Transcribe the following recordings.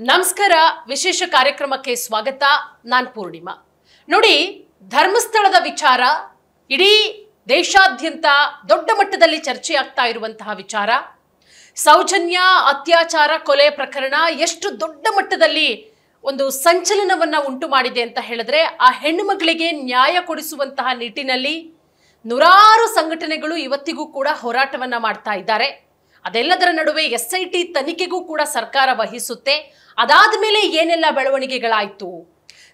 ನಮಸ್ಕಾರ ವಿಶೇಷ ಕಾರ್ಯಕ್ರಮಕ್ಕೆ ಸ್ವಾಗತ ನಾನು ಪೂರ್ಣಿಮಾ ನೋಡಿ ಧರ್ಮಸ್ಥಳದ ವಿಚಾರ ಇಡೀ ದೇಶಾದ್ಯಂತ ದೊಡ್ಡ ಮಟ್ಟದಲ್ಲಿ ಚರ್ಚೆ ಆಗ್ತಾ ಇರುವಂತಹ ವಿಚಾರ ಸೌಜನ್ಯ ಅತ್ಯಾಚಾರ ಕೊಲೆ ಪ್ರಕರಣ ಎಷ್ಟು ದೊಡ್ಡ ಮಟ್ಟದಲ್ಲಿ ಒಂದು ಸಂಚಲನವನ್ನ ಉಂಟು ಮಾಡಿದೆ ಅಂತ ಹೇಳಿದ್ರೆ ಆ ಹೆಣ್ಣು ಮಗಳಿಗೆ ನ್ಯಾಯ ಕೊಡಿಸುವಂತಹ ನಿಟ್ಟಿನಲ್ಲಿ ನೂರಾರು ಸಂಘಟನೆಗಳು ಇವತ್ತಿಗೂ ಕೂಡ ಹೋರಾಟವನ್ನ ಮಾಡ್ತಾ ಇದ್ದಾರೆ ಅದೆಲ್ಲದರ ನಡುವೆ SIT ತನಿಖೆಗೂ ಕೂಡ ಸರ್ಕಾರ ವಹಿಸುತ್ತೆ ಅದಾದ ಮೇಲೆ ಏನೆಲ್ಲ ಬೆಳವಣಿಗೆಗಳಾಯಿತು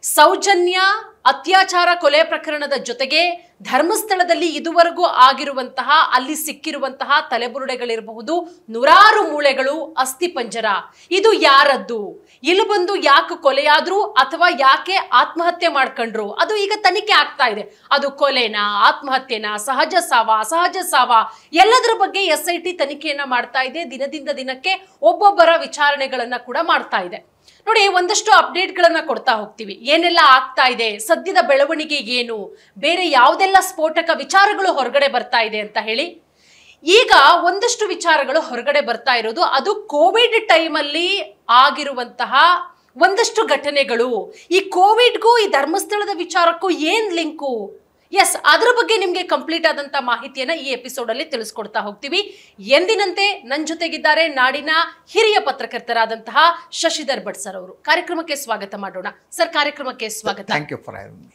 ಸೌಜನ್ಯ ಅತ್ಯಾಚಾರ ಕೊಲೆ ಪ್ರಕರಣದ ಜೊತೆಗೆ ಧರ್ಮಸ್ಥಳದಲ್ಲಿ ಇದುವರೆಗೂ ಆಗಿರುವಂತಹ ಅಲ್ಲಿ ಸಿಕ್ಕಿರುವಂತಹ ತಲೆಬುರುಡೆಗಳಿರಬಹುದು ನೂರಾರು ಮೂಳೆಗಳು ಅಸ್ಥಿಪಂಜರ ಇದು ಯಾರದ್ದು ಇಲ್ಲಿ ಬಂದು ಯಾಕೆ ಕೊಲೆಯಾದ್ರು ಅಥವಾ ಯಾಕೆ ಆತ್ಮಹತ್ಯೆ ಮಾಡ್ಕೊಂಡ್ರು ಅದು ಈಗ ತನಿಖೆ ಆಗ್ತಾ ಇದೆ ಅದು ಕೊಲೆನಾ ಆತ್ಮಹತ್ಯೆನಾ ಸಹಜ ಸಾವ ಎಲ್ಲದರ ಬಗ್ಗೆ SIT ತನಿಖೆಯನ್ನ ಮಾಡ್ತಾ ಇದೆ ದಿನದಿಂದ ದಿನಕ್ಕೆ ಒಬ್ಬೊಬ್ಬರ ವಿಚಾರಣೆಗಳನ್ನ ಕೂಡ ಮಾಡ್ತಾ ಇದೆ ನೋಡಿ ಒಂದಷ್ಟು ಅಪ್ಡೇಟ್ಗಳನ್ನ ಕೊಡ್ತಾ ಹೋಗ್ತೀವಿ ಏನೆಲ್ಲ ಆಗ್ತಾ ಇದೆ ಸದ್ಯದ ಬೆಳವಣಿಗೆ ಏನು ಬೇರೆ ಯಾವುದೆಲ್ಲ ಸ್ಫೋಟಕ ವಿಚಾರಗಳು ಹೊರಗಡೆ ಬರ್ತಾ ಇದೆ ಅಂತ ಹೇಳಿ ಈಗ ಒಂದಷ್ಟು ವಿಚಾರಗಳು ಹೊರಗಡೆ ಬರ್ತಾ ಇರೋದು ಅದು ಕೋವಿಡ್ ಟೈಮಲ್ಲಿ ಆಗಿರುವಂತಹ ಒಂದಷ್ಟು ಘಟನೆಗಳು ಈ ಕೋವಿಡ್ಗೂ ಈ ಧರ್ಮಸ್ಥಳದ ವಿಚಾರಕ್ಕೂ ಏನ್ ಲಿಂಕು ಎಸ್ ಅದರ ಬಗ್ಗೆ ನಿಮಗೆ ಕಂಪ್ಲೀಟ್ ಆದಂತ ಮಾಹಿತಿಯನ್ನ ಈ ಎಪಿಸೋಡ್ ಅಲ್ಲಿ ತಿಳಿಸ್ಕೊಡ್ತಾ ಹೋಗ್ತೀವಿ ಎಂದಿನಂತೆ ನನ್ನ ಜೊತೆಗಿದ್ದಾರೆ ನಾಡಿನ ಹಿರಿಯ ಪತ್ರಕರ್ತರಾದಂತಹ ಶಶಿಧರ್ ಭಟ್ ಸರ್ ಅವರು ಕಾರ್ಯಕ್ರಮಕ್ಕೆ ಸ್ವಾಗತ ಮಾಡೋಣ ಸರ್ ಕಾರ್ಯಕ್ರಮಕ್ಕೆ ಸ್ವಾಗತ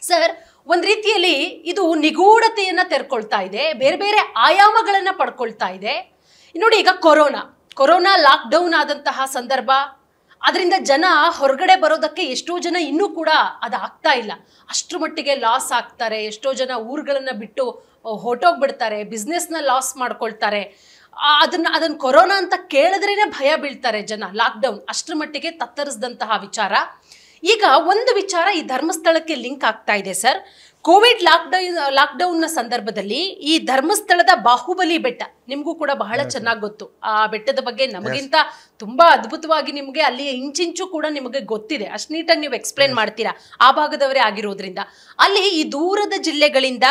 ಸರ್ ಒಂದ್ ರೀತಿಯಲ್ಲಿ ಇದು ನಿಗೂಢತೆಯನ್ನ ತೆರ್ಕೊಳ್ತಾ ಇದೆ ಬೇರೆ ಬೇರೆ ಆಯಾಮಗಳನ್ನ ಪಡ್ಕೊಳ್ತಾ ಇದೆ ನೋಡಿ ಈಗ ಕೊರೋನಾ ಲಾಕ್ ಡೌನ್ ಆದಂತಹ ಸಂದರ್ಭ ಅದರಿಂದ ಜನ ಹೊರಗಡೆ ಬರೋದಕ್ಕೆ ಎಷ್ಟೋ ಜನ ಇನ್ನೂ ಕೂಡ ಅದು ಆಗ್ತಾ ಇಲ್ಲ ಅಷ್ಟರ ಮಟ್ಟಿಗೆ ಲಾಸ್ ಆಗ್ತಾರೆ ಎಷ್ಟೋ ಜನ ಊರುಗಳನ್ನ ಬಿಟ್ಟು ಹೊರಟೋಗ್ಬಿಡ್ತಾರೆ ಬಿಸ್ನೆಸ್ನ ಲಾಸ್ ಮಾಡ್ಕೊಳ್ತಾರೆ ಅದನ್ನ ಕೊರೋನಾ ಅಂತ ಕೇಳಿದ್ರೇನೆ ಭಯ ಬೀಳ್ತಾರೆ ಜನ ಲಾಕ್ಡೌನ್ ಅಷ್ಟರ ಮಟ್ಟಿಗೆ ತತ್ತರಿಸಿದಂತಹ ವಿಚಾರ ಈಗ ಒಂದು ವಿಚಾರ ಈ ಧರ್ಮಸ್ಥಳಕ್ಕೆ ಲಿಂಕ್ ಆಗ್ತಾ ಇದೆ ಸರ್ ಕೋವಿಡ್ ಲಾಕ್ಡೌನ್ನ ಸಂದರ್ಭದಲ್ಲಿ ಈ ಧರ್ಮಸ್ಥಳದ ಬಾಹುಬಲಿ ಬೆಟ್ಟ ನಿಮಗೂ ಕೂಡ ಬಹಳ ಚೆನ್ನಾಗಿ ಗೊತ್ತು ಆ ಬೆಟ್ಟದ ಬಗ್ಗೆ ನಮಗಿಂತ ತುಂಬಾ ಅದ್ಭುತವಾಗಿ ನಿಮಗೆ ಅಲ್ಲಿ ಇಂಚಿಂಚು ಕೂಡ ನಿಮಗೆ ಗೊತ್ತಿದೆ ಅಷ್ಟು ನೀಟಾಗಿ ನೀವು ಎಕ್ಸ್ಪ್ಲೇನ್ ಮಾಡ್ತೀರಾ ಆ ಭಾಗದವರೇ ಆಗಿರೋದ್ರಿಂದ ಅಲ್ಲಿ ಈ ದೂರದ ಜಿಲ್ಲೆಗಳಿಂದ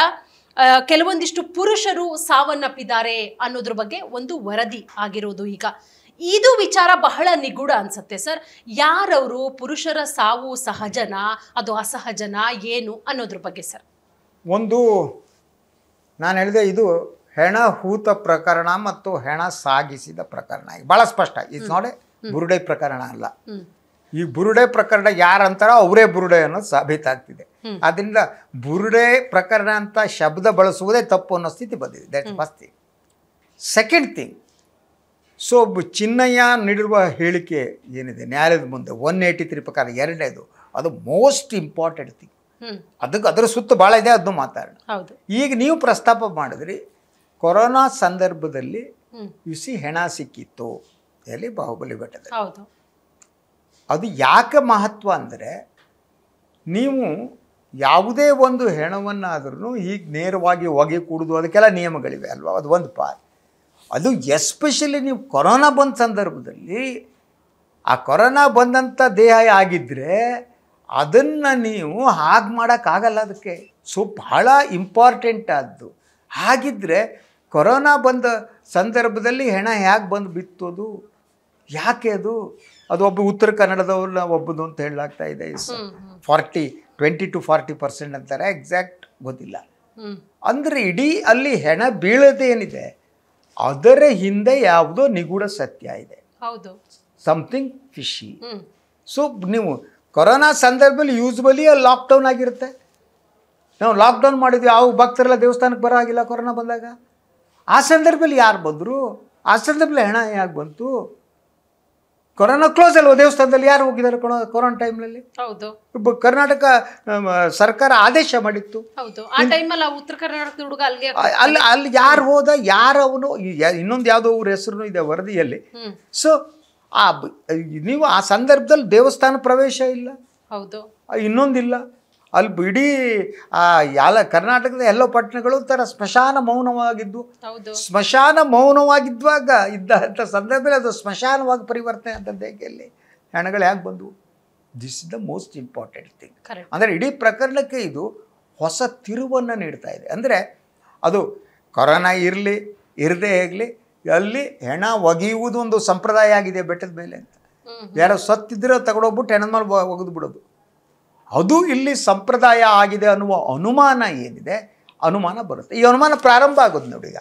ಕೆಲವೊಂದಿಷ್ಟು ಪುರುಷರು ಸಾವನ್ನಪ್ಪಿದ್ದಾರೆ ಅನ್ನೋದ್ರ ಬಗ್ಗೆ ಒಂದು ವರದಿ ಆಗಿರೋದು ಈಗ ಇದು ವಿಚಾರ ಬಹಳ ನಿಗೂಢ ಅನ್ಸುತ್ತೆ ಸರ್ ಯಾರವರು ಪುರುಷರ ಸಾವು ಸಹಜನಾ ಅದು ಅಸಹಜನಾ ಏನು ಅನ್ನೋದ್ರ ಬಗ್ಗೆ ಸರ್ ಒಂದು ನಾನು ಹೇಳಿದೆ ಇದು ಹೆಣ ಹೂತ ಪ್ರಕರಣ ಮತ್ತು ಹೆಣ ಸಾಗಿಸಿದ ಪ್ರಕರಣ ಬಹಳ ಸ್ಪಷ್ಟ ಇಟ್ಸ್ ನಾಟ್ ಎ ಬುರುಡೆ ಪ್ರಕರಣ ಅಲ್ಲ ಈ ಬುರುಡೆ ಪ್ರಕರಣ ಯಾರಂತಾರೋ ಅವರೇ ಬುರುಡೆ ಅನ್ನೋದು ಸಾಬೀತಾಗ್ತಿದೆ ಅದರಿಂದ ಬುರುಡೆ ಪ್ರಕರಣ ಅಂತ ಶಬ್ದ ಬಳಸುವುದೇ ತಪ್ಪು ಅನ್ನೋ ಸ್ಥಿತಿ ಬಂದಿದೆ that's first thing second thing so Chinnaiah ನೀಡಿರುವ ಹೇಳಿಕೆ ಏನಿದೆ ನ್ಯಾಯಾಲಯದ ಮುಂದೆ 183 ಪ್ರಕಾರ ಎರಡನೇದು ಅದು ಮೋಸ್ಟ್ ಇಂಪಾರ್ಟೆಂಟ್ ಥಿಂಗ್ ಅದರ ಸುತ್ತ ಭಾಳ ಇದೆ ಅದನ್ನು ಮಾತಾಡೋಣ ಈಗ ನೀವು ಪ್ರಸ್ತಾಪ ಮಾಡಿದ್ರಿ ಕೊರೋನಾ ಸಂದರ್ಭದಲ್ಲಿ ಹೆಣ ಸಿಕ್ಕಿತ್ತು ಎಲ್ಲಿ ಬಾಹುಬಲಿ ಬೆಟ್ಟದಲ್ಲಿ ಅದು ಯಾಕೆ ಮಹತ್ವ ಅಂದರೆ ನೀವು ಯಾವುದೇ ಒಂದು ಹೆಣವನ್ನಾದ್ರೂ ಈಗ ನೇರವಾಗಿ ಹೊಗೆ ಕೂಡುದು ಅದಕ್ಕೆಲ್ಲ ನಿಯಮಗಳಿವೆ ಅಲ್ವಾ ಅದು ಒಂದು ಪಾರ್ಟ್ ಅದು ಎಸ್ಪೆಷಲಿ ನೀವು ಕೊರೋನಾ ಬಂದ ಸಂದರ್ಭದಲ್ಲಿ ಆ ಕೊರೋನಾ ಬಂದಂಥ ದೇಹ ಆಗಿದ್ದರೆ ಅದನ್ನು ನೀವು ಹಾಗೆ ಮಾಡೋಕ್ಕಾಗಲ್ಲ ಅದಕ್ಕೆ ಸೊ ಭಾಳ ಇಂಪಾರ್ಟೆಂಟ್ ಆದ್ದು ಹಾಗಿದ್ದರೆ ಕೊರೋನಾ ಬಂದ ಸಂದರ್ಭದಲ್ಲಿ ಹೆಣ ಹೇಗೆ ಬಂದು ಬಿತ್ತೋದು ಯಾಕೆ ಅದು ಒಬ್ಬ ಉತ್ತರ ಕನ್ನಡದವ್ರನ್ನ ಒಬ್ಬದು ಅಂತ ಹೇಳಲಾಗ್ತಾ ಇದೆ 20 to 40% ಅಂತಾರೆ ಎಕ್ಸಾಕ್ಟ್ ಗೊತ್ತಿಲ್ಲ ಅಂದರೆ ಇಡೀ ಅಲ್ಲಿ ಹೆಣ ಬೀಳೋದೇನಿದೆ ಅದರ ಹಿಂದೆ ಯಾವುದೋ ನಿಗೂಢ ಸತ್ಯ ಇದೆ ಸಮಥಿಂಗ್ ಫಿಶಿ ಸೊ ನೀವು ಕೊರೋನಾ ಸಂದರ್ಭದಲ್ಲಿ ಯೂಸ್ವಲಿ ಲಾಕ್ಡೌನ್ ಆಗಿರುತ್ತೆ ನಾವು ಲಾಕ್ಡೌನ್ ಮಾಡಿದ್ವಿ ಯಾವ ಭಕ್ತರೆಲ್ಲ ದೇವಸ್ಥಾನಕ್ಕೆ ಬರೋ ಆಗಿಲ್ಲ ಕೊರೋನಾ ಬಂದಾಗ ಆ ಸಂದರ್ಭದಲ್ಲಿ ಯಾರು ಬಂದರು ಆ ಸಂದರ್ಭದಲ್ಲಿ ಹೆಣ ಯಾಕೆ ಬಂತು ಕೊರೋನಾ ಕ್ಲೋಸ್ ಅಲ್ವ ದೇವಸ್ಥಾನದಲ್ಲಿ ಯಾರು ಹೋಗಿದ್ದಾರೆ ಕೊರೋನಾ ಟೈಮ್ನಲ್ಲಿ ಕರ್ನಾಟಕ ಸರ್ಕಾರ ಆದೇಶ ಮಾಡಿತ್ತು ಉತ್ತರ ಕರ್ನಾಟಕದ ಹುಡುಗ ಅಲ್ಲಿ ಯಾರು ಹೋದ ಯಾರವನು ಇನ್ನೊಂದು ಯಾವುದೋ ಊರ ಹೆಸರು ಇದೆ ವರದಿಯಲ್ಲಿ ಸೊ ನೀವು ಆ ಸಂದರ್ಭದಲ್ಲಿ ದೇವಸ್ಥಾನ ಪ್ರವೇಶ ಇಲ್ಲ ಇನ್ನೊಂದಿಲ್ಲ ಅಲ್ಲಿ ಇಡೀ ಕರ್ನಾಟಕದ ಎಲ್ಲ ಪಟ್ಟಣಗಳು ಥರ ಸ್ಮಶಾನ ಮೌನವಾಗಿದ್ದು ಸ್ಮಶಾನ ಮೌನವಾಗಿದ್ದಾಗ ಇದ್ದಂಥ ಸಂದರ್ಭದಲ್ಲಿ ಅದು ಸ್ಮಶಾನವಾಗಿ ಪರಿವರ್ತನೆ ಆದಂಥ ಹೇಗೆಯಲ್ಲಿ ಹೆಣಗಳು ಯಾಕೆ ಬಂದವು this is the most important thing ಅಂದರೆ ಇಡೀ ಪ್ರಕರಣಕ್ಕೆ ಇದು ಹೊಸ ತಿರುವನ್ನು ನೀಡ್ತಾ ಇದೆ ಅಂದರೆ ಅದು ಕೊರೋನಾ ಇರಲಿ ಇರದೇ ಆಗಲಿ ಅಲ್ಲಿ ಹೆಣ ಒಗೆಯುವುದು ಒಂದು ಸಂಪ್ರದಾಯ ಆಗಿದೆ ಬೆಟ್ಟದ ಮೇಲೆ ಅಂತ ಯಾರೋ ಸತ್ತಿದ್ರೆ ತಗೊಂಡೋಗ್ಬಿಟ್ಟು ಹೆಣದ ಮೇಲೆ ಒಗೆದು ಬಿಡೋದು. ಅದು ಇಲ್ಲಿ ಸಂಪ್ರದಾಯ ಆಗಿದೆ ಅನ್ನುವ ಅನುಮಾನ ಏನಿದೆ, ಅನುಮಾನ ಬರುತ್ತೆ. ಈ ಅನುಮಾನ ಪ್ರಾರಂಭ ಆಗೋದು ನೋಡಿ. ಈಗ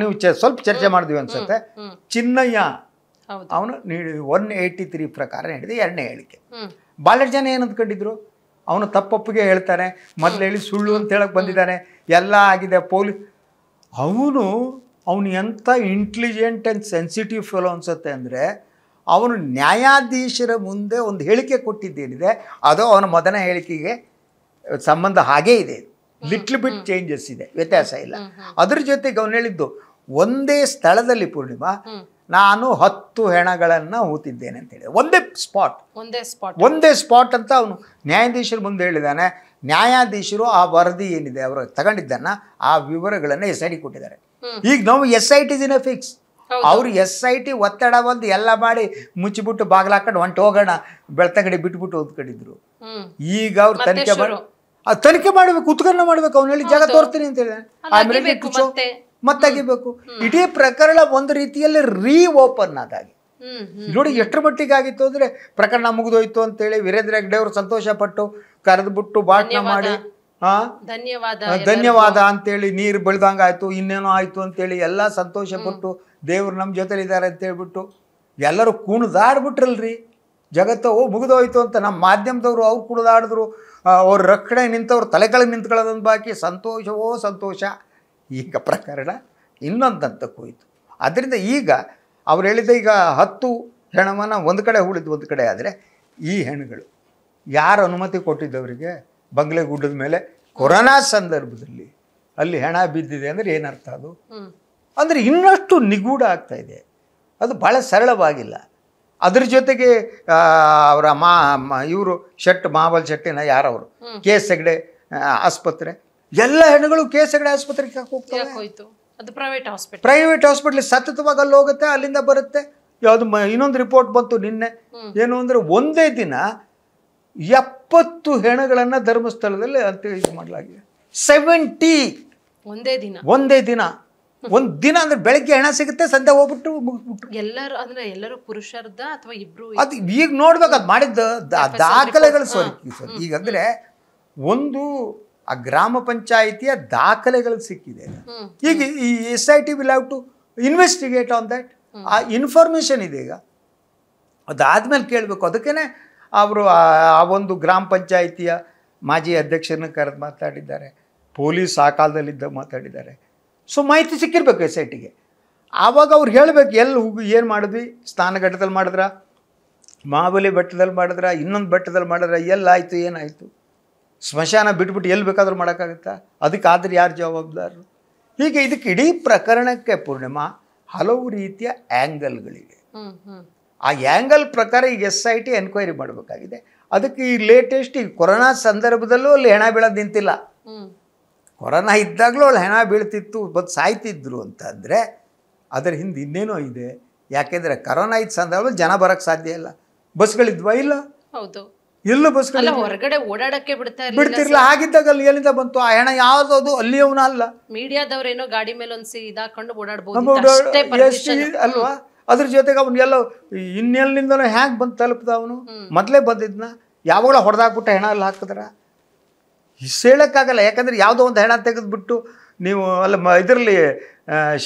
ನೀವು ಸ್ವಲ್ಪ ಚರ್ಚೆ ಮಾಡಿದ್ವಿ ಅನ್ಸುತ್ತೆ. ಚಿನ್ನಯ್ಯ ಅವನು 183 ಪ್ರಕಾರ ನೀಡಿದೆ ಎರಡನೇ ಹೇಳಿಕೆ. ಭಾಳಷ್ಟು ಜನ ಏನು ಅಂದ್ಕೊಂಡಿದ್ರು, ಅವನು ತಪ್ಪೊಪ್ಪಿಗೆ ಹೇಳ್ತಾನೆ, ಮೊದಲು ಹೇಳಿ ಸುಳ್ಳು ಅಂತ ಹೇಳಕ್ಕೆ ಬಂದಿದ್ದಾನೆ, ಎಲ್ಲ ಆಗಿದೆ ಪೊಲೀಸ್. ಅವನು ಎಂಥ ಇಂಟೆಲಿಜೆಂಟ್ ಆ್ಯಂಡ್ ಸೆನ್ಸಿಟಿವ್ ಫೆಲೋ ಅನ್ಸುತ್ತೆ ಅಂದರೆ, ಅವನು ನ್ಯಾಯಾಧೀಶರ ಮುಂದೆ ಒಂದು ಹೇಳಿಕೆ ಕೊಟ್ಟಿದ್ದೇನಿದೆ ಅದು ಅವನ ಮೊದಲನೇ ಹೇಳಿಕೆಗೆ ಸಂಬಂಧ ಹಾಗೇ ಇದೆ. ಲಿಟ್ಲ್ ಬಿಟ್ ಚೇಂಜಸ್ ಇದೆ, ವ್ಯತ್ಯಾಸ ಇಲ್ಲ. ಅದ್ರ ಜೊತೆಗೆ ಅವನು ಹೇಳಿದ್ದು, ಒಂದೇ ಸ್ಥಳದಲ್ಲಿ ಪೂರ್ಣಿಮಾ ನಾನು 10 ಹೆಣಗಳನ್ನು ಹೂತಿದ್ದೇನೆ ಅಂತ ಹೇಳಿದೆ. ಒಂದೇ ಸ್ಪಾಟ್ ಅಂತ ಅವನು ನ್ಯಾಯಾಧೀಶರ ಮುಂದೆ ಹೇಳಿದ್ದಾನೆ. ನ್ಯಾಯಾಧೀಶರು ಆ ವರದಿ ಏನಿದೆ ಅವರು ತಗೊಂಡಿದ್ದನ್ನ ಆ ವಿವರಗಳನ್ನು SIT ಕೊಟ್ಟಿದ್ದಾರೆ. ಈಗ ನಾವು SIT is in a fix. ಅವರು SIT ಒತ್ತಡ ಬಂದು ಎಲ್ಲ ಮಾಡಿ ಮುಚ್ಚಿಬಿಟ್ಟು ಬಾಗಿಲಾಕೊಂಡು ಹೋಗೋಣ ಬೆಳ್ತಂಗಡಿ ಬಿಟ್ಬಿಟ್ಟು ಓದ್ಕೊಂಡಿದ್ರು. ಈಗ ಅವ್ರು ತನಿಖೆ ಮಾಡಬೇಕು, ಉತ್ಖನನ ಮಾಡ್ಬೇಕು. ಅವ್ನು ಹೇಳಿ ಜಾಗ ತೋರ್ತೀನಿ ಅಂತ ಹೇಳಿದಾನೆ. ಆಮೇಲೆ ಮತ್ತಾಗಿಬೇಕು. ಇಡೀ ಪ್ರಕರಣ ಒಂದು ರೀತಿಯಲ್ಲಿ ರೀಓಪನ್ ಆದಾಗೆ ನೋಡಿ. ಎಷ್ಟರ ಮಟ್ಟಿಗೆ ಆಗಿತ್ತು ಅಂದ್ರೆ, ಪ್ರಕರಣ ಮುಗಿದೋಯ್ತು ಅಂತೇಳಿ ವೀರೇಂದ್ರ ಹೆಗ್ಡೆ ಅವರು ಸಂತೋಷ ಪಟ್ಟು ಕರೆದ್ಬಿಟ್ಟು ಭಾಷಣ ಮಾಡಿ ಧನ್ಯವಾದ ಅಂತೇಳಿ, ನೀರು ಬೆಳೆದಂಗ ಆಯ್ತು, ಇನ್ನೇನೋ ಆಯ್ತು ಅಂತೇಳಿ ಎಲ್ಲ ಸಂತೋಷ ಪಟ್ಟು ದೇವ್ರು ನಮ್ಮ ಜೊತೆಲಿದ್ದಾರೆ ಅಂತ ಹೇಳ್ಬಿಟ್ಟು ಎಲ್ಲರೂ ಕುಣಿದಾಡ್ಬಿಟ್ರಲ್ರಿ. ಜಗತ್ತು ಮುಗಿದೋಯ್ತು ಅಂತ ನಮ್ಮ ಮಾಧ್ಯಮದವರು ಅವ್ರು ಕುಣಿದಾಡಿದ್ರು. ಅವ್ರ ರಕ್ಷಣೆ ನಿಂತವ್ರು ತಲೆ ಕೆಳಗೆ ನಿಂತ್ಕೊಳ್ಳೋದನ್ನು ಬಾಕಿ ಸಂತೋಷವೋ ಸಂತೋಷ. ಈಗ ಪ್ರಕರಣ ಇನ್ನೊಂದು ಹಂತಕ್ಕೆ ಹೋಯಿತು. ಅದರಿಂದ ಈಗ ಅವ್ರು ಹೇಳಿದ, ಈಗ 10 ಹೆಣವನ್ನು ಒಂದು ಕಡೆ ಹೂಳಿದ್ದು ಒಂದು ಕಡೆ ಆದರೆ, ಈ ಹೆಣ್ಣುಗಳು ಯಾರು ಅನುಮತಿ ಕೊಟ್ಟಿದ್ದವರಿಗೆ ಬಂಗ್ಲೆ ಗುಡ್ಡದ ಮೇಲೆ ಕೊರೋನಾ ಸಂದರ್ಭದಲ್ಲಿ ಅಲ್ಲಿ ಹೆಣ ಬಿದ್ದಿದೆ ಅಂದರೆ ಏನರ್ಥ? ಅದು ಅಂದರೆ ಇನ್ನಷ್ಟು ನಿಗೂಢ ಆಗ್ತಾ ಇದೆ. ಅದು ಭಾಳ ಸರಳವಾಗಿಲ್ಲ. ಅದ್ರ ಜೊತೆಗೆ ಅವರ ಇವರು ಮಹಾಬಲ್ ಶೆಟ್ಟಿನ ಯಾರವರು KS ಹೆಗ್ಡೆ ಆಸ್ಪತ್ರೆ, ಎಲ್ಲ ಹೆಣ್ಣುಗಳು KS ಹೆಗ್ಡೆ ಆಸ್ಪತ್ರೆಗೆ ಹೋಗ್ತಾರೆ. ಪ್ರೈವೇಟ್ ಹಾಸ್ಪಿಟ್ಲ್ ಸತತವಾಗಿ ಅಲ್ಲಿ ಹೋಗುತ್ತೆ, ಅಲ್ಲಿಂದ ಬರುತ್ತೆ. ಯಾವುದು ಇನ್ನೊಂದು ರಿಪೋರ್ಟ್ ಬಂತು ನಿನ್ನೆ, ಏನು ಅಂದರೆ ಒಂದೇ ದಿನ 70 ಹೆಣಗಳನ್ನು ಧರ್ಮಸ್ಥಳದಲ್ಲಿ ಅಂತ ಇದು ಮಾಡಲಾಗಿದೆ. 70 ಒಂದೇ ದಿನ. ಒಂದು ದಿನ ಅಂದ್ರೆ ಬೆಳಗ್ಗೆ ಹೆಣ ಸಿಗುತ್ತೆ, ಸಂಜೆ ಹೋಗ್ಬಿಟ್ಟು ಮುಗಿಸ್ಬಿಟ್ಟು. ಎಲ್ಲರೂ ಪುರುಷರ್ದ ಅಥವಾ ಇಬ್ರು? ಅದು ಈಗ ನೋಡ್ಬೇಕು, ಅದು ಮಾಡಿದ್ದ ದಾಖಲೆಗಳು ಈಗ ಅಂದ್ರೆ ಒಂದು ಆ ಗ್ರಾಮ ಪಂಚಾಯಿತಿಯ ದಾಖಲೆಗಳು ಸಿಕ್ಕಿದೆ. ಈಗ ಈ SIT will have to investigate on that. ಆ ಇನ್ಫಾರ್ಮೇಶನ್ ಇದೆ. ಈಗ ಅದಾದ್ಮೇಲೆ ಕೇಳಬೇಕು. ಅದಕ್ಕೇನೆ ಅವರು ಆ ಒಂದು ಗ್ರಾಮ ಪಂಚಾಯಿತಿಯ ಮಾಜಿ ಅಧ್ಯಕ್ಷರನ್ನ ಕರೆದು ಮಾತಾಡಿದ್ದಾರೆ, ಪೊಲೀಸ್ ಆ ಕಾಲದಲ್ಲಿದ್ದ ಮಾತಾಡಿದ್ದಾರೆ. ಸೊ ಮಾಹಿತಿ ಸಿಕ್ಕಿರ್ಬೇಕು SITಗೆ. ಆವಾಗ ಅವ್ರು ಹೇಳಬೇಕು, ಎಲ್ಲಿ ಹೋಗಿ ಏನು ಮಾಡಿದ್ವಿ, ಸ್ನಾನಘಟ್ಟದಲ್ಲಿ ಮಾಡಿದ್ರ, ಮಹಾಬಲಿ ಬೆಟ್ಟದಲ್ಲಿ ಮಾಡಿದ್ರ, ಇನ್ನೊಂದು ಬೆಟ್ಟದಲ್ಲಿ ಮಾಡಿದ್ರ, ಎಲ್ಲಾಯಿತು ಏನಾಯಿತು, ಸ್ಮಶಾನ ಬಿಟ್ಬಿಟ್ಟು ಎಲ್ಲಿ ಬೇಕಾದ್ರೂ ಮಾಡೋಕ್ಕಾಗುತ್ತಾ, ಅದಕ್ಕಾದ್ರೆ ಯಾರು ಜವಾಬ್ದಾರರು? ಹೀಗೆ ಇದಕ್ಕೆ ಇಡೀ ಪ್ರಕರಣಕ್ಕೆ ಪೂರ್ಣಿಮಾ ಹಲವು ರೀತಿಯ ಆ್ಯಂಗಲ್ಗಳಿವೆ. ಆ ಆ್ಯಂಗಲ್ ಪ್ರಕಾರ ಈಗ SIT ಎನ್ಕ್ವೈರಿ ಮಾಡಬೇಕಾಗಿದೆ. ಅದಕ್ಕೆ ಈ ಲೇಟೆಸ್ಟ್ ಈಗ ಕೊರೋನಾ ಸಂದರ್ಭದಲ್ಲೂ ಅಲ್ಲಿ ಹೆಣ ಬೀಳೋದು ನಿಂತಿಲ್ಲ. ಕೊರೋನಾ ಇದ್ದಾಗಲೂ ಅಲ್ಲಿ ಹೆಣ ಬೀಳ್ತಿತ್ತು, ಬಂದು ಸಾಯ್ತಿದ್ರು ಅಂತಂದರೆ ಅದರ ಹಿಂದೆ ಇನ್ನೇನೋ ಇದೆ. ಯಾಕೆಂದರೆ ಕೊರೋನಾ ಇದ್ದ ಸಂದರ್ಭದಲ್ಲಿ ಜನ ಬರೋಕ್ಕೆ ಸಾಧ್ಯ ಇಲ್ಲ. ಬಸ್ಗಳಿದ್ವಾ? ಇಲ್ಲ. ಎಲ್ಲೂ ಬಸ್ಗಳು ಹೊರಗಡೆ ಓಡಾಡಕ್ಕೆ ಬಿಡ್ತಿರ್ಲಿಲ್ಲ. ಆಗಿದ್ದಾಗ ಅಲ್ಲಿ ಎಲ್ಲಿಂದ ಬಂತು ಆ ಹೆಣ? ಯಾವ್ದು ಅಲ್ಲಿಯವನ ಅಲ್ಲ. ಮೀಡಿಯಾದವ್ರೇನೋ ಗಾಡಿ ಮೇಲೆ ಒಂದು ಇದಾಕೊಂಡು ಓಡಾಡ್ಬೋದು ಅಲ್ವಾ? ಅದ್ರ ಜೊತೆಗೆ ಅವನು ಎಲ್ಲೋ ಇನ್ನೆಲ್ಲಿಂದನೋ ಹ್ಯಾಂಗೆ ಬಂದು ತಲುಪ್ದ? ಅವನು ಮೊದಲೇ ಬಂದಿದ್ನ ಯಾವಾಗಲ ಹೊಡೆದಾಕ್ಬಿಟ್ಟು ಹೆಣ ಅಲ್ಲಿ ಹಾಕಿದ್ರ ಹೇಳೋಕ್ಕಾಗಲ್ಲ. ಯಾಕಂದ್ರೆ ಯಾವುದೋ ಒಂದು ಹೆಣ ತೆಗೆದ್ಬಿಟ್ಟು ನೀವು ಅಲ್ಲ ಇದರಲ್ಲಿ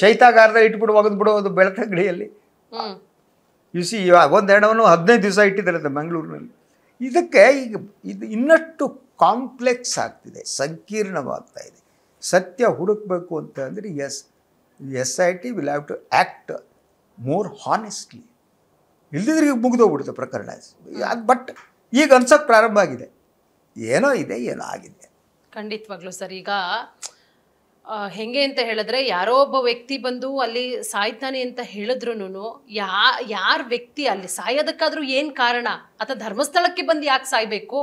ಶೈತಾಗಾರದಲ್ಲಿ ಇಟ್ಬಿಟ್ಟು ಒಗೆದ್ಬಿಡೋದು ಬೆಳ್ತಂಗಡಿಯಲ್ಲಿ. ಸಿ ಒಂದು ಹೆಣವನ್ನು 15 ದಿವಸ ಇಟ್ಟಿದ್ದಾರೆ ಮಂಗಳೂರಿನಲ್ಲಿ. ಇದಕ್ಕೆ ಈಗ ಇದು ಇನ್ನಷ್ಟು ಕಾಂಪ್ಲೆಕ್ಸ್ ಆಗ್ತಿದೆ, ಸಂಕೀರ್ಣವಾಗ್ತಾ ಇದೆ. ಸತ್ಯ ಹುಡುಕಬೇಕು ಅಂತ ಅಂದರೆ SIT will have to act more honestly. ಇಲ್ದಿದ್ರೆ ಈಗ ಮುಗಿದೋಗ್ಬಿಡುತ್ತೆ ಪ್ರಕರಣ. ಬಟ್ ಈಗ ಅನ್ಸೋಕ್ಕೆ ಪ್ರಾರಂಭ ಆಗಿದೆ, ಏನೋ ಇದೆ, ಏನೋ ಆಗಿದೆ. ಖಂಡಿತವಾಗ್ಲೂ ಸರ್. ಈಗ ಹೆಂಗೆ ಅಂತ ಹೇಳಿದ್ರೆ, ಯಾರೋ ಒಬ್ಬ ವ್ಯಕ್ತಿ ಬಂದು ಅಲ್ಲಿ ಸಾಯ್ತಾನೆ ಅಂತ ಹೇಳಿದ್ರು ಯಾರ ವ್ಯಕ್ತಿ ಅಲ್ಲಿ ಸಾಯೋದಕ್ಕಾದ್ರೂ ಏನು ಕಾರಣ, ಅಥವಾ ಧರ್ಮಸ್ಥಳಕ್ಕೆ ಬಂದು ಯಾಕೆ ಸಾಯ್ಬೇಕು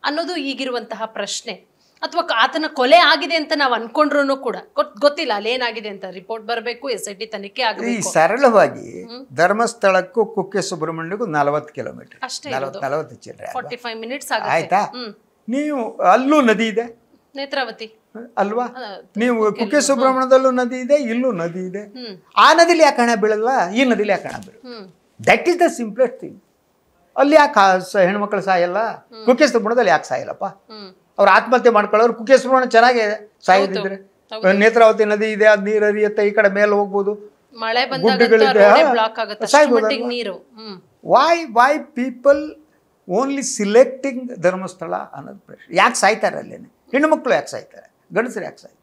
ಅನ್ನೋದು ಈಗಿರುವಂತಹ ಪ್ರಶ್ನೆ. ಅಥವಾ ಆತನ ಕೊಲೆ ಆಗಿದೆ ಅಂತ ನಾವು ಅನ್ಕೊಂಡ್ರು ಕೂಡ ಗೊತ್ತಿಲ್ಲ ಅಲ್ಲಿ ಏನಾಗಿದೆ ಅಂತ. ರಿಪೋರ್ಟ್ ಬರಬೇಕು, SIT ತನಿಖೆ ಆಗಬೇಕು. ಸರಳವಾಗಿ ಧರ್ಮಸ್ಥಳಕ್ಕೂ ಕುಕ್ಕೆ ಸುಬ್ರಹ್ಮಣ್ಯಕ್ಕೂ 40 ಕಿಲೋಮೀಟರ್ ಅಷ್ಟೇ, 40 ಚಿಲ್ಲರೆ, 45 ಮಿನಿಟ್ಸ್ ಆಯ್ತಾ? ನೀವು ಅಲ್ಲೂ ನದಿ ಇದೆ, ನೇತ್ರಾವತಿ ಅಲ್ವಾ? ನೀವು ಕುಕ್ಕೆ ಸುಬ್ರಹ್ಮಣ್ಯದಲ್ಲೂ ನದಿ ಇದೆ, ಇಲ್ಲೂ ನದಿ ಇದೆ. ಆ ನದಿಲಿ ಯಾಕೆ ಹಣ ಬೀಳಲ್ವಾ? ಈ ನದಿಲಿ ಯಾಕೆ ಹಣ ಬೀಳ? That is the simplest thing. ಅಲ್ಲಿ ಯಾಕೆ ಹೆಣ್ಮಕ್ಳು ಸಾಯಲ್ಲ? ಕುಕ್ಕೆ ಸುಬ್ರಹ್ಮಣ್ಯದಲ್ಲಿ ಯಾಕೆ ಸಾಯಲ್ಲಪ್ಪ? ಅವ್ರು ಆತ್ಮಹತ್ಯೆ ಮಾಡ್ಕೊಳ್ಳೋರು ಕುಕ್ಕೆ ಸುಬ್ರಹ್ಮಣ್ಯ ಚೆನ್ನಾಗಿದೆ, ಸಾಯೋದಿದ್ರೆ ನೇತ್ರಾವತಿ ನದಿ ಇದೆ, ಅದು ನೀರು ಹರಿಯುತ್ತೆ, ಈ ಕಡೆ ಮೇಲೆ ಹೋಗ್ಬೋದು, ಮಳೆ ಗುಡ್ಡಗಳಿದೆ, ಸಾಯ್ಬೋದು. ನೀರು. ವೈ ಪೀಪಲ್ ಓನ್ಲಿ ಸಿಲೆಕ್ಟಿಂಗ್ ಧರ್ಮಸ್ಥಳ ಅನ್ನೋದು ಪ್ರಶ್ನೆ. ಯಾಕೆ ಸಾಯ್ತಾರೆ ಅಲ್ಲೇನೆ? ಹೆಣ್ಣುಮಕ್ಳು ಯಾಕೆ ಸಾಯ್ತಾರೆ? ಗಂಡಸರು ಯಾಕೆ ಸಾಯ್ತಾರೆ?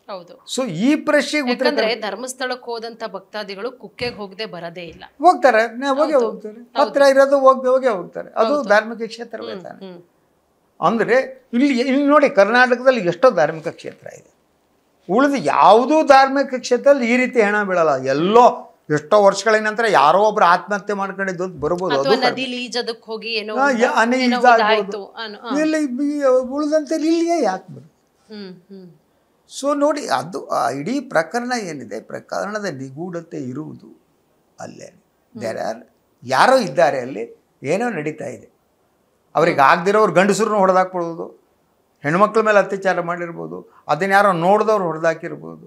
ಹೌದು. ಸೊ ಈ ಪ್ರಶ್ನೆಗೆ ಉತ್ತರ ಯಾಕಂದ್ರೆ ಧರ್ಮಸ್ಥಳಕ್ಕೆ ಹೋದಂತ ಭಕ್ತಾದಿಗಳು ಕುಕ್ಕೆಗೆ ಹೋಗದೆ ಬರೋದೇ ಇಲ್ಲ. ಹೋಗ್ತಾರೆ, ಹೋಗ್ತಾರೆ, ಹತ್ರ ಇರೋದು ಹೋಗೇ ಹೋಗ್ತಾರೆ. ಅದು ಧಾರ್ಮಿಕ ಕ್ಷೇತ್ರವೇ ತಾನೆ. ಅಂದರೆ ಇಲ್ಲಿ ನೋಡಿ, ಕರ್ನಾಟಕದಲ್ಲಿ ಎಷ್ಟೋ ಧಾರ್ಮಿಕ ಕ್ಷೇತ್ರ ಇದೆ. ಉಳಿದ ಯಾವುದೂ ಧಾರ್ಮಿಕ ಕ್ಷೇತ್ರದಲ್ಲಿ ಈ ರೀತಿ ಹೆಣ ಬೀಳಲ್ಲ. ಎಲ್ಲೋ ಎಷ್ಟೋ ವರ್ಷಗಳ ನಂತರ ಯಾರೋ ಒಬ್ರು ಆತ್ಮಹತ್ಯೆ ಮಾಡ್ಕೊಂಡಿದ್ದು ಬರ್ಬೋದು. ಇಲ್ಲಿ ಉಳಿದಂತೆ ಇಲ್ಲಿಯೇ ಯಾಕೆ ಬರುತ್ತೆ? ಸೊ ನೋಡಿ, ಅದು ಇಡೀ ಪ್ರಕರಣ ಏನಿದೆ, ಪ್ರಕರಣದ ನಿಗೂಢತೆ ಇರುವುದು ಅಲ್ಲೇ. ಯಾರೋ ಇದ್ದಾರೆ ಅಲ್ಲಿ, ಏನೋ ನಡೀತಾ ಇದೆ. ಅವ್ರಿಗೆ ಆಗದಿರೋರು ಗಂಡಸರನ್ನು ಹೊಡೆದಾಕ್ಬಿಡ್ಬೋದು, ಹೆಣ್ಮಕ್ಳ ಮೇಲೆ ಅತ್ಯಾಚಾರ ಮಾಡಿರ್ಬೋದು, ಅದನ್ನ ಯಾರೋ ನೋಡಿದವ್ರು ಹೊಡೆದಾಕಿರ್ಬೋದು.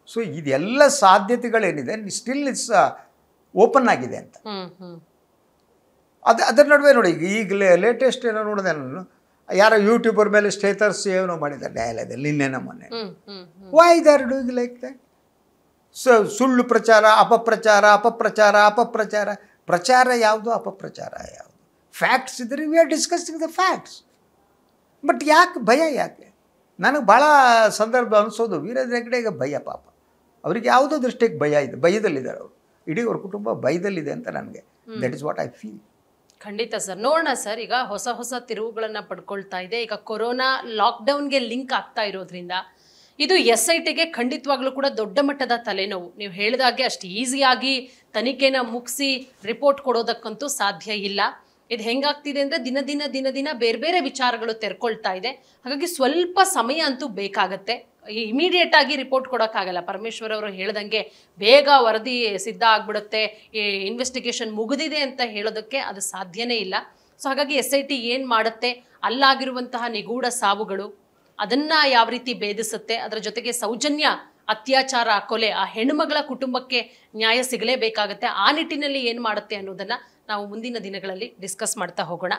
ಸೊ ಇದೆಲ್ಲ ಸಾಧ್ಯತೆಗಳೇನಿದೆ ಸ್ಟಿಲ್ ಇಟ್ಸ್ ಓಪನ್ ಆಗಿದೆ ಅಂತ. ಅದರ ನಡುವೆ ನೋಡಿ, ಈಗಲೇ ಲೇಟೆಸ್ಟ್ ಏನೋ ನೋಡಿದೆ ನಾನು, ಯಾರೋ ಯೂಟ್ಯೂಬರ್ ಮೇಲೆ ಸ್ಟೇಟಸ್ ಏನೋ ಮಾಡಿದ್ದಾರೆ ನ್ಯಾಯಾಲಯದಲ್ಲಿ ನಿನ್ನೆನ ಮೊನ್ನೆ. Why they are doing like that? ಸುಳ್ಳು ಪ್ರಚಾರ, ಅಪಪ್ರಚಾರ. ಪ್ರಚಾರ ಯಾವುದು, ಅಪಪ್ರಚಾರ ಯಾವುದು? ಫ್ಯಾಕ್ಟ್ಸ್ ಇದ್ದರೆ we are discussing the facts. But ಯಾಕೆ ಭಯ? ಯಾಕೆ? ನನಗೆ ಭಾಳ ಸಂದರ್ಭ ಅನಿಸೋದು, ವೀರೇಂದ್ರ ಹೆಗ್ಡೆಗೆ ಭಯ. ಪಾಪ ಅವ್ರಿಗೆ ಯಾವುದೋ ದೃಷ್ಟಿಗೆ ಭಯ ಇದೆ, ಭಯದಲ್ಲಿದ್ದಾರೆ ಅವರು. ಇಡೀ ಅವ್ರ ಕುಟುಂಬ ಭಯದಲ್ಲಿದೆ ಅಂತ ನನಗೆ. That is what I feel. ಖಂಡಿತ ಸರ್. ನೋಡೋಣ ಸರ್, ಈಗ ಹೊಸ ತಿರುವುಗಳನ್ನ ಪಡ್ಕೊಳ್ತಾ ಇದೆ. ಈಗ ಕೊರೋನಾ ಲಾಕ್ಡೌನ್ಗೆ ಲಿಂಕ್ ಆಗ್ತಾ ಇರೋದ್ರಿಂದ ಇದು SITಗೆ ಖಂಡಿತವಾಗ್ಲೂ ಕೂಡ ದೊಡ್ಡ ಮಟ್ಟದ ತಲೆನೋವು. ನೀವು ಹೇಳಿದಾಗೆ ಅಷ್ಟು ಈಸಿಯಾಗಿ ತನಿಖೆನ ಮುಗಿಸಿ ರಿಪೋರ್ಟ್ ಕೊಡೋದಕ್ಕಂತೂ ಸಾಧ್ಯ ಇಲ್ಲ. ಇದು ಹೆಂಗಾಗ್ತಿದೆ ಅಂದರೆ ದಿನ ಬೇರೆ ಬೇರೆ ವಿಚಾರಗಳು ತೆರ್ಕೊಳ್ತಾ ಇದೆ. ಹಾಗಾಗಿ ಸ್ವಲ್ಪ ಸಮಯ ಅಂತೂ ಬೇಕಾಗತ್ತೆ. ಇಮಿಡಿಯೇಟ್ ಆಗಿ ರಿಪೋರ್ಟ್ ಕೊಡೋಕ್ಕಾಗಲ್ಲ. ಪರಮೇಶ್ವರ್ ಅವರು ಹೇಳ್ದಂಗೆ ಬೇಗ ವರದಿ ಸಿದ್ಧ ಆಗ್ಬಿಡುತ್ತೆ, ಈ ಇನ್ವೆಸ್ಟಿಗೇಷನ್ ಮುಗಿದಿದೆ ಅಂತ ಹೇಳೋದಕ್ಕೆ ಅದು ಸಾಧ್ಯನೇ ಇಲ್ಲ. ಸೊ ಹಾಗಾಗಿ SIT ಏನು ಮಾಡುತ್ತೆ, ಅಲ್ಲಾಗಿರುವಂತಹ ನಿಗೂಢ ಸಾವುಗಳು ಅದನ್ನು ಯಾವ ರೀತಿ ಭೇದಿಸುತ್ತೆ, ಅದರ ಜೊತೆಗೆ ಸೌಜನ್ಯ ಅತ್ಯಾಚಾರ, ಕೊಲೆ, ಆ ಹೆಣ್ಣುಮಗಳ ಕುಟುಂಬಕ್ಕೆ ನ್ಯಾಯ ಸಿಗಲೇಬೇಕಾಗತ್ತೆ. ಆ ನಿಟ್ಟಿನಲ್ಲಿ ಏನು ಮಾಡುತ್ತೆ ಅನ್ನೋದನ್ನು ನಾವು ಮುಂದಿನ ದಿನಗಳಲ್ಲಿ ಡಿಸ್ಕಸ್ ಮಾಡ್ತಾ ಹೋಗೋಣ.